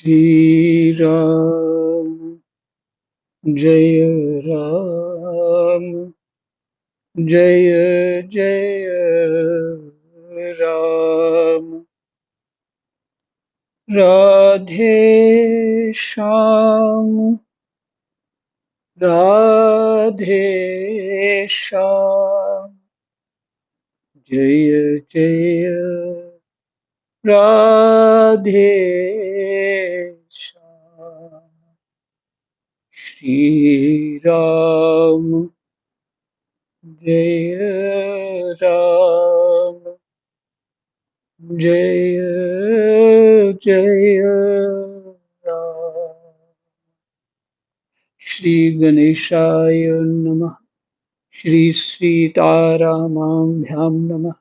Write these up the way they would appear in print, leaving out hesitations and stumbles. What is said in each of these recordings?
श्री राम जय राम जय जय राम। राधे श्याम राधे श्याम जय जय राधे श्याम। श्री राम जय राम जय जय राम। श्री गणेशाय नमः। श्री सीतारामाभ्यां नमः।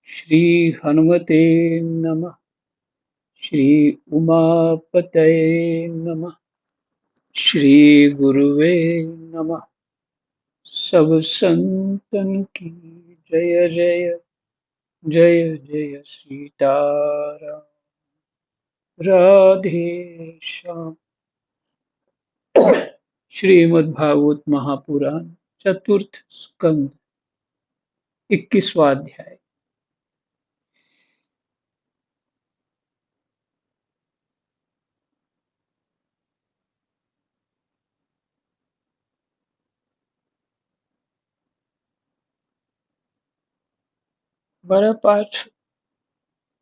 श्री हनुमते नमः। श्री उमापतये नमः। श्री गुरुवे नमः। सब संतन की जय जय जय जय सीताराम। राधे श्याम। श्रीमद्भागवत महापुराण चतुर्थ स्कंद 21वां अध्याय। बड़ा पाठ,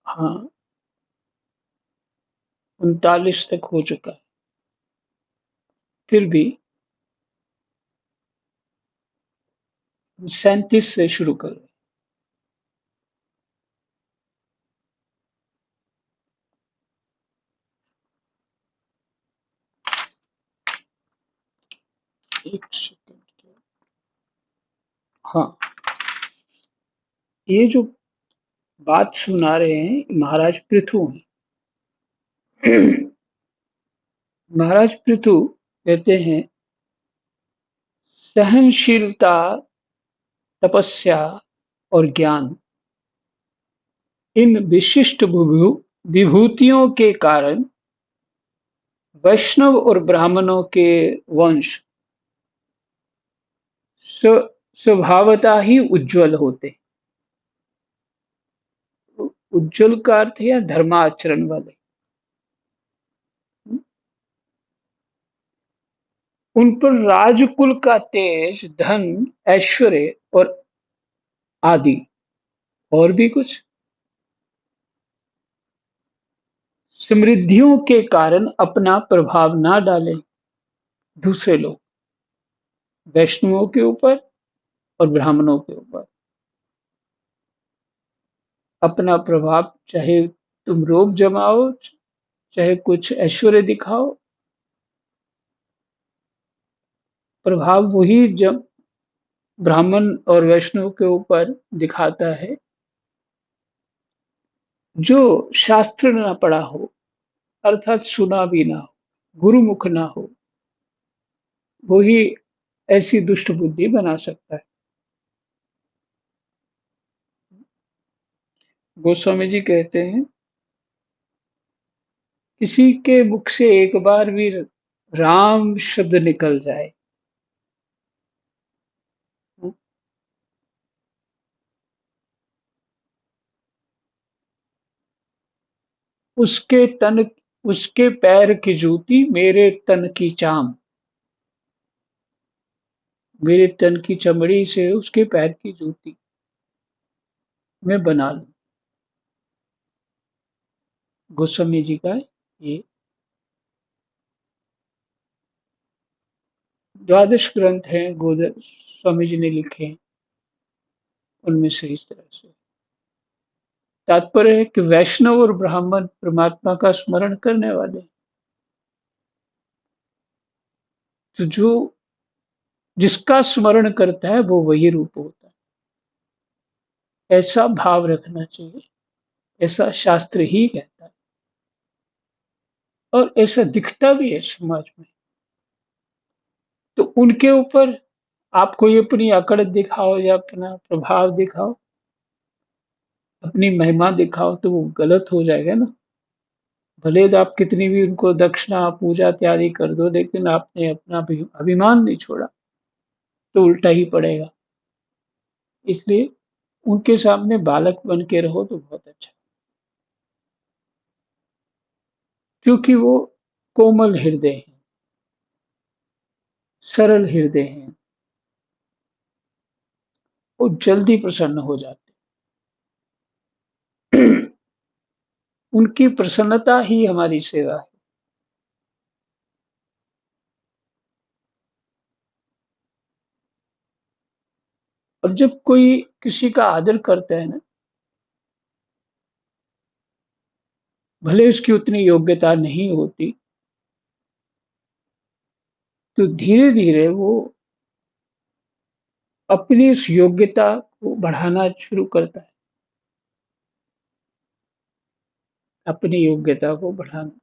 हाँ, 39 तक हो चुका है। फिर भी 37 से शुरू कर रहे हैं। एक सेकंड। हाँ, ये जो बात सुना रहे हैं महाराज पृथु हैं। महाराज पृथु कहते हैं, सहनशीलता, तपस्या और ज्ञान, इन विशिष्ट विभूतियों के कारण वैष्णव और ब्राह्मणों के वंश स्वभावतः ही उज्ज्वल होते। उज्ज्वल का अर्थ है धर्माचरण वाले। उन पर राजकुल का तेज, धन, ऐश्वर्य और आदि, और भी कुछ समृद्धियों के कारण अपना प्रभाव ना डालें दूसरे लोग, वैष्णवों के ऊपर और ब्राह्मणों के ऊपर। अपना प्रभाव, चाहे तुम रोब जमाओ, चाहे कुछ ऐश्वर्य दिखाओ, प्रभाव वही जब ब्राह्मण और वैष्णव के ऊपर दिखाता है जो शास्त्र ना पढ़ा हो, अर्थात सुना भी ना हो, गुरुमुख ना हो, वही ऐसी दुष्ट बुद्धि बना सकता है। गोस्वामी जी कहते हैं, किसी के मुख से एक बार भी राम शब्द निकल जाए, उसके तन, उसके पैर की जूती मेरे तन की चाम, मेरे तन की चमड़ी से उसके पैर की जूती मैं बना लूं। गोस्वामी जी का ये 12 ग्रंथ हैं, स्वामी जी ने लिखे हैं, उनमें से इस तरह से तात्पर्य है कि वैष्णव और ब्राह्मण परमात्मा का स्मरण करने वाले, तो जो जिसका स्मरण करता है वो वही रूप होता है, ऐसा भाव रखना चाहिए। ऐसा शास्त्र ही कहता है और ऐसा दिखता भी है समाज में। तो उनके ऊपर आप कोई अपनी अकड़ दिखाओ या अपना प्रभाव दिखाओ, अपनी महिमा दिखाओ, तो वो गलत हो जाएगा ना। भले तो आप कितनी भी उनको दक्षिणा, पूजा इत्यादि कर दो, लेकिन आपने अपना अभिमान नहीं छोड़ा, तो उल्टा ही पड़ेगा। इसलिए उनके सामने बालक बन के रहो तो बहुत अच्छा। क्योंकि वो कोमल हृदय हैं, सरल हृदय हैं, वो जल्दी प्रसन्न हो जाते हैं। उनकी प्रसन्नता ही हमारी सेवा है। और जब कोई किसी का आदर करता है ना, भले उसकी उतनी योग्यता नहीं होती, तो धीरे-धीरे वो अपनी उस योग्यता को बढ़ाना शुरू करता है, अपनी योग्यता को बढ़ाना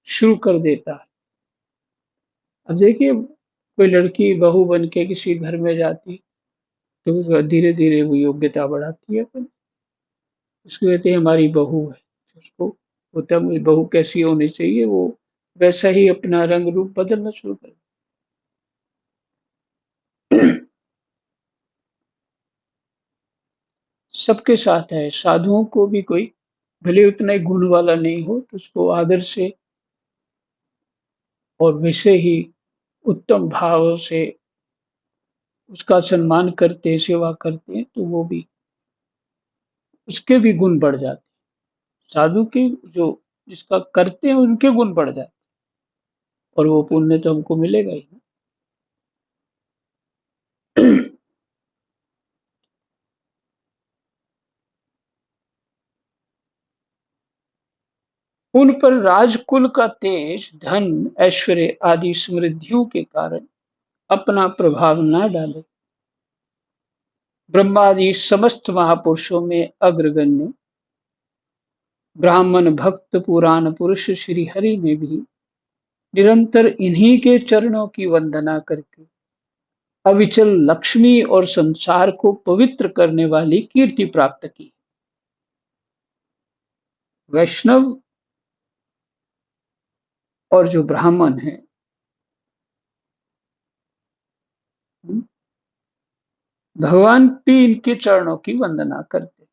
शुरू कर देता है। अब देखिए, कोई लड़की बहू बन के किसी घर में जाती, तो वो धीरे-धीरे वो योग्यता बढ़ाती है अपनी। उसको कहते हैं हमारी बहू है। उसको होता है मेरी बहू कैसी होनी चाहिए, वो वैसा ही अपना रंग रूप बदलना शुरू कर। सबके साथ है, साधुओं को भी कोई भले उतना ही गुण वाला नहीं हो, तो उसको आदर से और वैसे ही उत्तम भाव से उसका सम्मान करते, सेवा करते हैं, तो वो भी उसके भी गुण बढ़ जाते हैं। साधु के जो जिसका करते हैं उनके गुण बढ़ जाते हैं, और वो पुण्य तो हमको मिलेगा ही। उन पर राजकुल का तेज, धन, ऐश्वर्य आदि समृद्धियों के कारण अपना प्रभाव न डाले। ब्रह्मादि समस्त महापुरुषों में अग्रगण्य ब्राह्मण भक्त पुराण पुरुष श्री हरि ने भी निरंतर इन्हीं के चरणों की वंदना करके अविचल लक्ष्मी और संसार को पवित्र करने वाली कीर्ति प्राप्त की। वैष्णव और जो ब्राह्मण है, भगवान भी इनके चरणों की वंदना करते।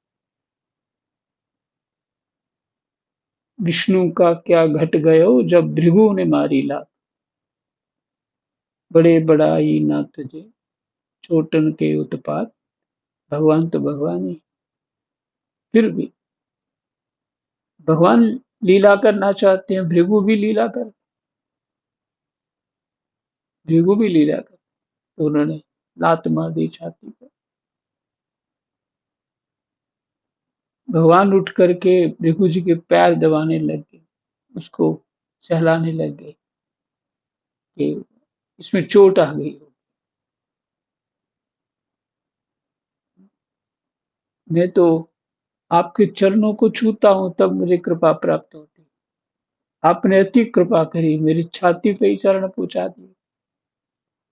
विष्णु का क्या घट गयो जब भृगु ने मारी लात, बड़े बड़ाई ना तुझे छोटन के उत्पात। भगवान तो भगवान ही, फिर भी भगवान लीला करना चाहते हैं, भृगु भी लीला कर, भृगु भी लीला कर, तो उन्होंने लात मार दी छाती पर। भगवान उठ करके भृगु जी के पैर दबाने लग गए, उसको सहलाने लग गए कि इसमें चोट आ गई हो। मैं तो आपके चरणों को छूता हूँ तब मुझे कृपा प्राप्त होती है। आपने अति कृपा करी, मेरी छाती पे ही चरण पहुंचा दिए,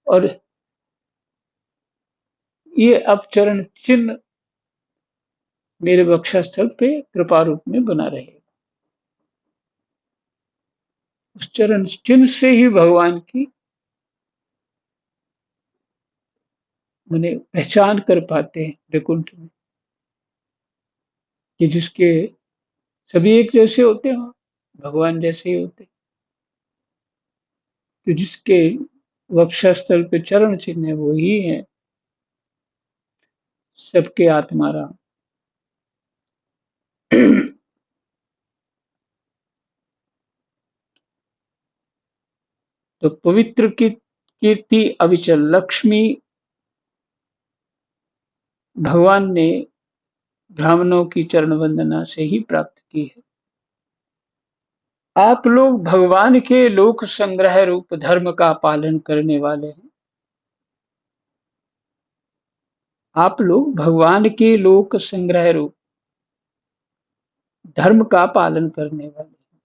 और ये अब चरण चिन्ह मेरे वक्षस्थल पे कृपा रूप में बना रहेगा। उस चरण चिन्ह से ही भगवान की मैंने पहचान कर पाते हैं वैकुंठ में, कि जिसके सभी एक जैसे होते हैं, भगवान जैसे ही होते हैं। तो जिसके वक्षस्थल पे चरण चिन्ह है वो ही है सबके आत्माराम। तो पवित्र की कीर्ति अविचल लक्ष्मी भगवान ने ब्राह्मणों की चरण वंदना से ही प्राप्त की है। आप लोग भगवान के लोक संग्रह रूप धर्म का पालन करने वाले हैं। आप लोग भगवान के लोक संग्रह रूप धर्म का पालन करने वाले हैं।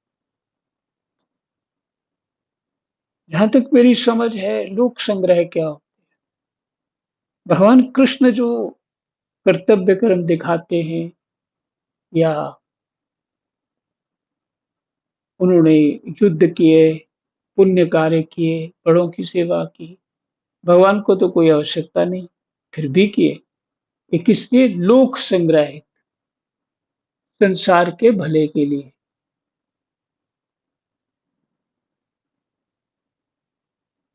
जहां तक मेरी समझ है, लोक संग्रह क्या हो? भगवान कृष्ण जो कर्तव्य कर्म दिखाते हैं, या उन्होंने युद्ध किए, पुण्य कार्य किए, बड़ों की सेवा की। भगवान को तो कोई आवश्यकता नहीं, फिर भी किए। ये किस लिए? लोक संग्रह, संसार के भले के लिए।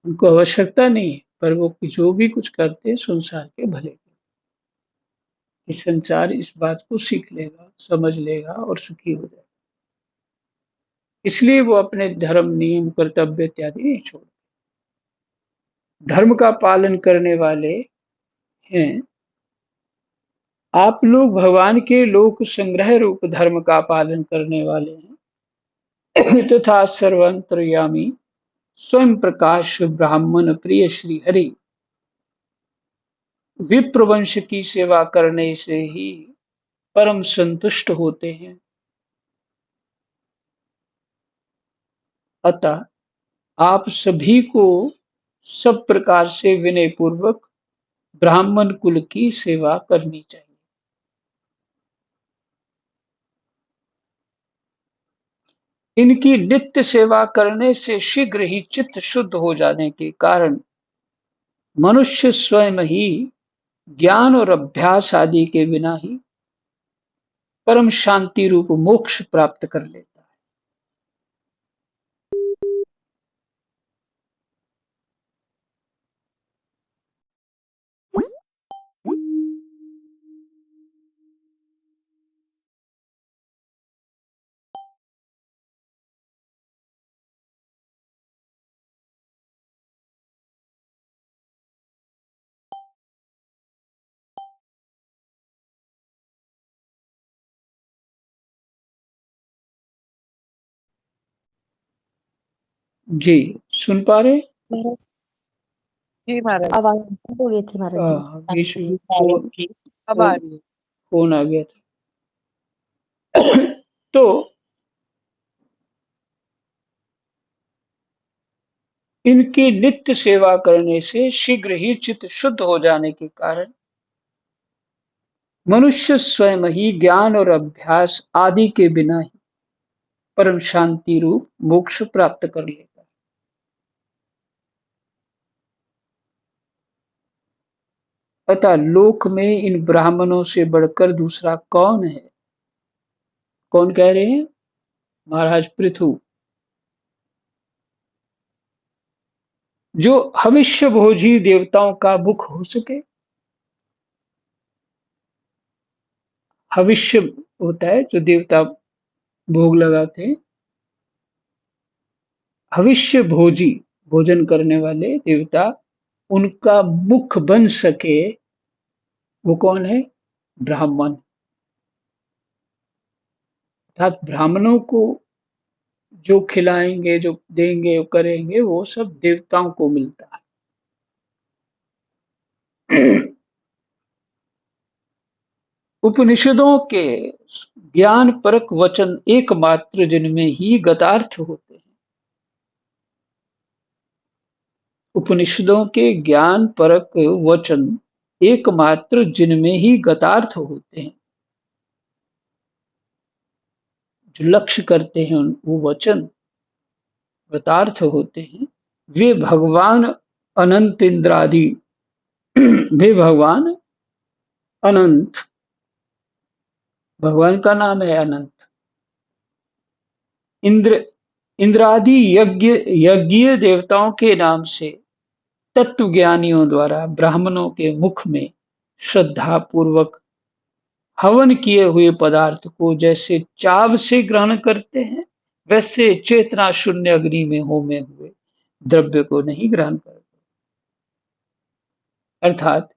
उनको आवश्यकता नहीं है, पर वो जो भी कुछ करते हैं संसार के भले के लिए। कि संसार इस बात को सीख लेगा, समझ लेगा और सुखी हो जाएगा। इसलिए वो अपने धर्म, नियम, कर्तव्य इत्यादि नहीं छोड़ते। धर्म का पालन करने वाले हैं। आप लोग भगवान के लोक संग्रह रूप धर्म का पालन करने वाले हैं। तथा सर्वंतर्यामी स्वयं प्रकाश ब्राह्मण प्रिय श्री हरि विप्र वंश की सेवा करने से ही परम संतुष्ट होते हैं। अतः आप सभी को सब प्रकार से विनय पूर्वक ब्राह्मण कुल की सेवा करनी चाहिए। इनकी नित्य सेवा करने से शीघ्र ही चित्त शुद्ध हो जाने के कारण मनुष्य स्वयं ही ज्ञान और अभ्यास आदि के बिना ही परम शांति रूप मोक्ष प्राप्त कर लेता है। जी, सुन पा रहे? महाराज जी महाराज आवाज हो गई थी महाराज जी। बीच में महाराज की अब आ रही है। फोन आ गया था। तो इनकी नित्य सेवा करने से शीघ्र ही चित्त शुद्ध हो जाने के कारण मनुष्य स्वयं ही ज्ञान और अभ्यास आदि के बिना ही परम शांति रूप मोक्ष प्राप्त कर लेता है। अतः लोक में इन ब्राह्मणों से बढ़कर दूसरा कौन है? कौन कह रहे हैं? महाराज पृथु। जो हविष्य भोजी देवताओं का मुख हो सके। हविष्य होता है जो देवता भोग लगाते हैं। हविष्य भोजी, भोजन करने वाले देवता, उनका मुख बन सके, वो कौन है? ब्राह्मण। अर्थात ब्राह्मणों को जो खिलाएंगे, जो देंगे, करेंगे, वो सब देवताओं को मिलता है। उपनिषदों के ज्ञान परक वचन एकमात्र जिनमें ही गतार्थ होते हैं। उपनिषदों के ज्ञान परक वचन एकमात्र जिनमें ही गतार्थ होते हैं, जो लक्ष्य करते हैं वो वचन गतार्थ होते हैं। वे भगवान अनंत इंद्रादि, वे भगवान अनंत, भगवान का नाम है अनंत। इंद्र, इंद्रादि यज्ञीय देवताओं के नाम से तत्वज्ञानियों द्वारा ब्राह्मणों के मुख में श्रद्धा पूर्वक हवन किए हुए पदार्थ को जैसे चाव से ग्रहण करते हैं, वैसे चेतना शून्य अग्नि में होमे हुए द्रव्य को नहीं ग्रहण करते। अर्थात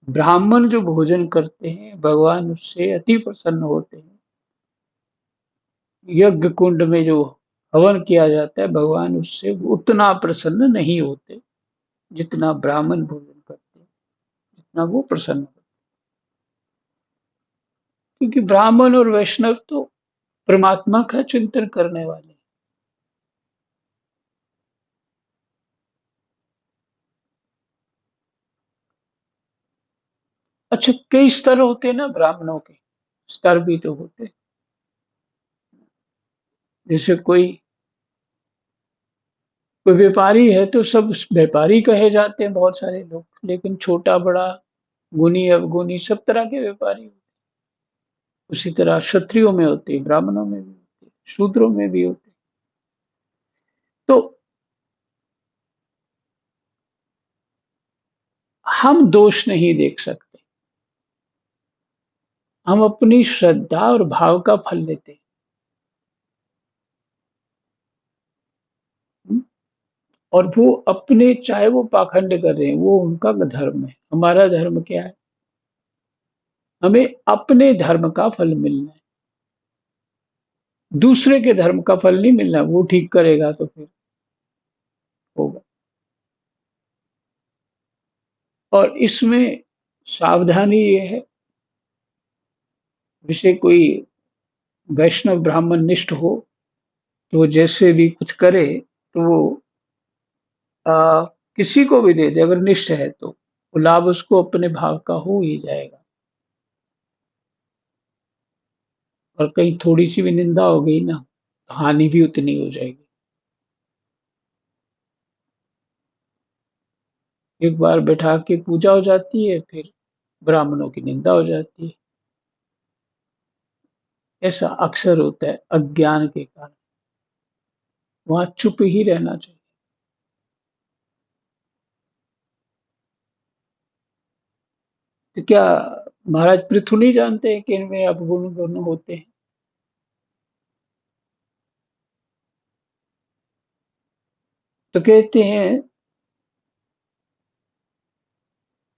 ब्राह्मण जो भोजन करते हैं, भगवान उससे अति प्रसन्न होते हैं। यज्ञ कुंड में जो हवन किया जाता है, भगवान उससे उतना प्रसन्न नहीं होते जितना ब्राह्मण भोजन करते हैं, जितना वो प्रसन्न होते। क्योंकि ब्राह्मण और वैष्णव तो परमात्मा का चिंतन करने वाले। अच्छा, कई स्तर होते हैं ना ब्राह्मणों के, स्तर भी तो होते। जैसे कोई व्यापारी है तो सब व्यापारी कहे जाते हैं बहुत सारे लोग, लेकिन छोटा बड़ा, गुणी अवगुणी सब तरह के व्यापारी। उसी तरह क्षत्रियों में होते हैं, ब्राह्मणों में भी होते हैं, शूद्रों में भी होते हैं। तो हम दोष नहीं देख सकते, हम अपनी श्रद्धा और भाव का फल लेते हैं। और वो अपने, चाहे वो पाखंड कर रहे हैं, वो उनका धर्म है। हमारा धर्म क्या है? हमें अपने धर्म का फल मिलना है, दूसरे के धर्म का फल नहीं मिलना। वो ठीक करेगा तो फिर होगा। और इसमें सावधानी ये है, जैसे कोई वैष्णव ब्राह्मण निष्ठ हो तो वो जैसे भी कुछ करे तो वो आ, किसी को भी दे दे, अगर निष्ठ है तो वो लाभ उसको अपने भाव का हो ही जाएगा। और कहीं थोड़ी सी भी निंदा हो गई ना, तो हानि भी उतनी हो जाएगी। एक बार बैठा के पूजा हो जाती है, फिर ब्राह्मणों की निंदा हो जाती है। ऐसा अक्सर होता है अज्ञान के कारण। वहां चुप ही रहना चाहिए। तो क्या महाराज पृथु नहीं जानते हैं कि इनमें अवगुण गुण होते हैं? तो कहते हैं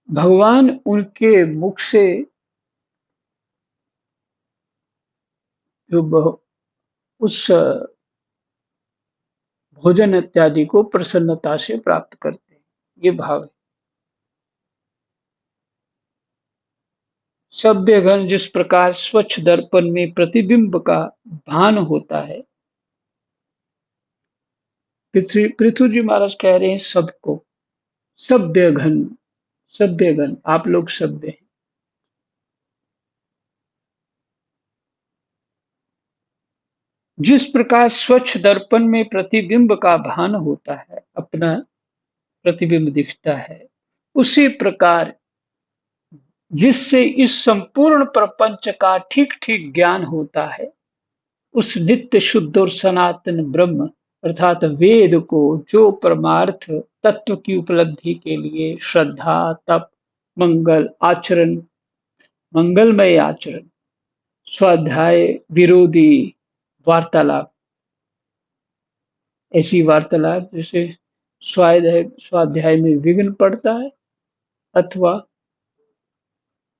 भगवान उनके मुख से जो उस भोजन इत्यादि को प्रसन्नता से प्राप्त करते हैं, ये भाव है। सभ्यगण जिस प्रकार स्वच्छ दर्पण में प्रतिबिंब का भान होता है, पृथु जी महाराज कह रहे हैं सबको, सभ्यगण, सभ्यगण आप लोग सभ्य हैं। जिस प्रकार स्वच्छ दर्पण में प्रतिबिंब का भान होता है, अपना प्रतिबिंब दिखता है, उसी प्रकार जिससे इस संपूर्ण प्रपंच का ठीक ठीक ज्ञान होता है, उस नित्य शुद्ध और सनातन ब्रह्म अर्थात वेद को, जो परमार्थ तत्व की उपलब्धि के लिए श्रद्धा, तप, मंगल आचरण, मंगलमय आचरण, स्वाध्याय विरोधी वार्तालाप, ऐसी वार्तालाप जैसे स्वाध्याय में विघ्न पड़ता है, अथवा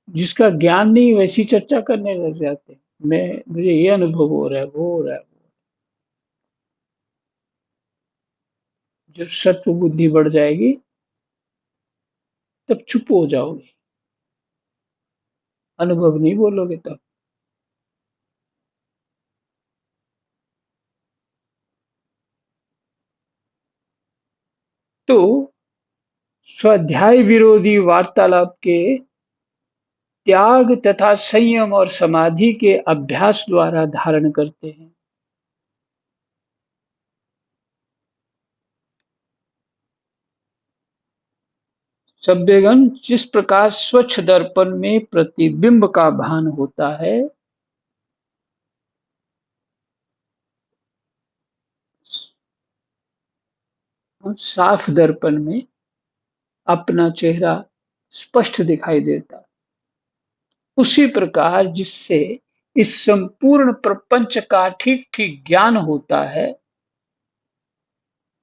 जिसका ज्ञान नहीं वैसी चर्चा करने लग जाते हैं। मुझे ये अनुभव हो रहा है, वो हो रहा है। जब सत्व बुद्धि बढ़ जाएगी तब चुप हो जाओगे, अनुभव नहीं बोलोगे तब। तो स्वाध्याय विरोधी वार्तालाप के त्याग तथा संयम और समाधि के अभ्यास द्वारा धारण करते हैं। सभ्यगण जिस प्रकार स्वच्छ दर्पण में प्रतिबिंब का भान होता है, साफ दर्पण में अपना चेहरा स्पष्ट दिखाई देता, उसी प्रकार जिससे इस संपूर्ण प्रपंच का ठीक ठीक ज्ञान होता है,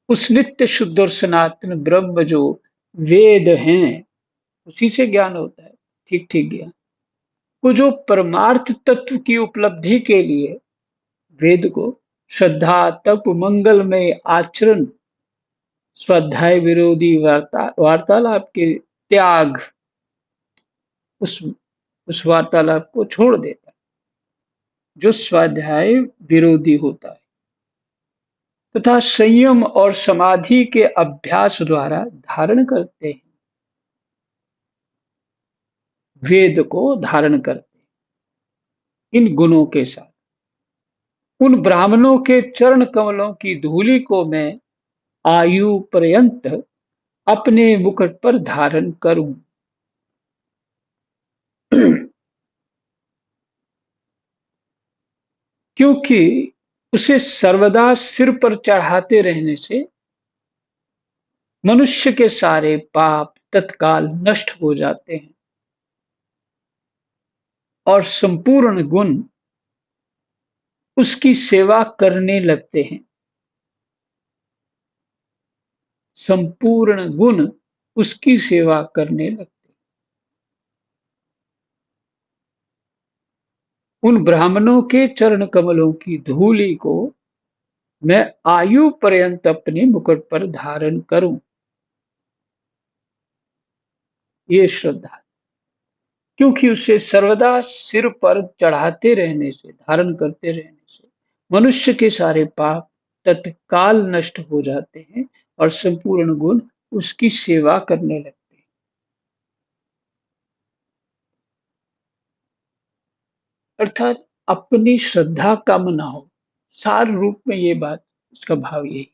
उस नित्य शुद्ध और सनातन ब्रह्म जो वेद हैं, उसी से ज्ञान होता है, ठीक ठीक ज्ञान। वो जो परमार्थ तत्व की उपलब्धि के लिए वेद को श्रद्धा, तप, मंगलमय आचरण, स्वाध्याय विरोधी वार्तालाप के त्याग, उस उस वार्तालाप को छोड़ देता है जो स्वाध्याय विरोधी होता है, तथा संयम और समाधि के अभ्यास द्वारा धारण करते हैं, वेद को धारण करते हैं इन गुणों के साथ। उन ब्राह्मणों के चरण कमलों की धूलि को मैं आयु पर्यंत अपने मुकुट पर धारण करूं। क्योंकि उसे सर्वदा सिर पर चढ़ाते रहने से मनुष्य के सारे पाप तत्काल नष्ट हो जाते हैं और संपूर्ण गुण उसकी सेवा करने लगते हैं। संपूर्ण गुण उसकी सेवा करने लगते हैं। उन ब्राह्मणों के चरण कमलों की धूलि को मैं आयु पर्यंत अपने मुकुट पर धारण करूं। ये श्रद्धा, क्योंकि उसे सर्वदा सिर पर चढ़ाते रहने से, धारण करते रहने से मनुष्य के सारे पाप तत्काल नष्ट हो जाते हैं और संपूर्ण गुण उसकी सेवा करने लगते हैं। अर्थात अपनी श्रद्धा कम ना हो, सार रूप में ये बात, इसका भाव यही है।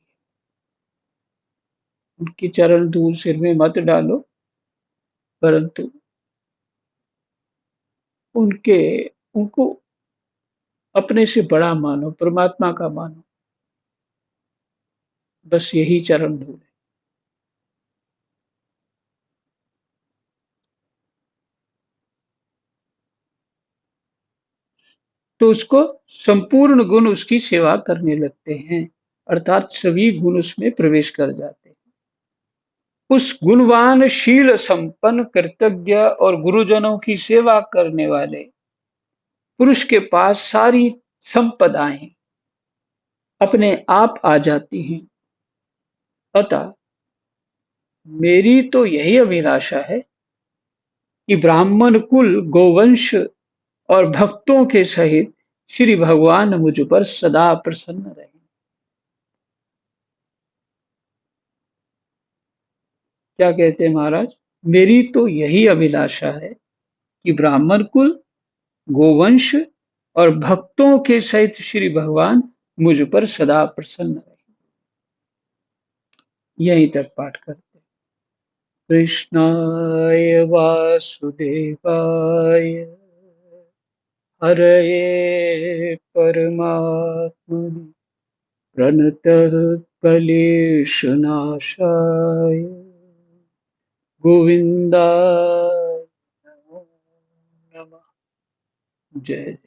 उनकी चरण धूल सिर में मत डालो, परंतु उनको अपने से बड़ा मानो, परमात्मा का मानो। बस यही चरण धूल है। तो उसको संपूर्ण गुण उसकी सेवा करने लगते हैं, अर्थात सभी गुण उसमें प्रवेश कर जाते हैं। उस गुणवान, शील संपन्न, कृतज्ञ और गुरुजनों की सेवा करने वाले पुरुष के पास सारी संपदाएं अपने आप आ जाती हैं। अतः मेरी तो यही अभिलाषा है कि ब्राह्मण कुल, गोवंश और भक्तों के सहित श्री भगवान मुझ पर सदा प्रसन्न रहे। क्या कहते हैं महाराज? मेरी तो यही अभिलाषा है कि ब्राह्मण कुल, गोवंश और भक्तों के सहित श्री भगवान मुझ पर सदा प्रसन्न रहे। यहीं तक पाठ करते हैं। कृष्णाय वासुदेवाय हरये परमात्मने प्रणतक्लेशनाशाय गोविन्दाय नमो नमः। जय जय।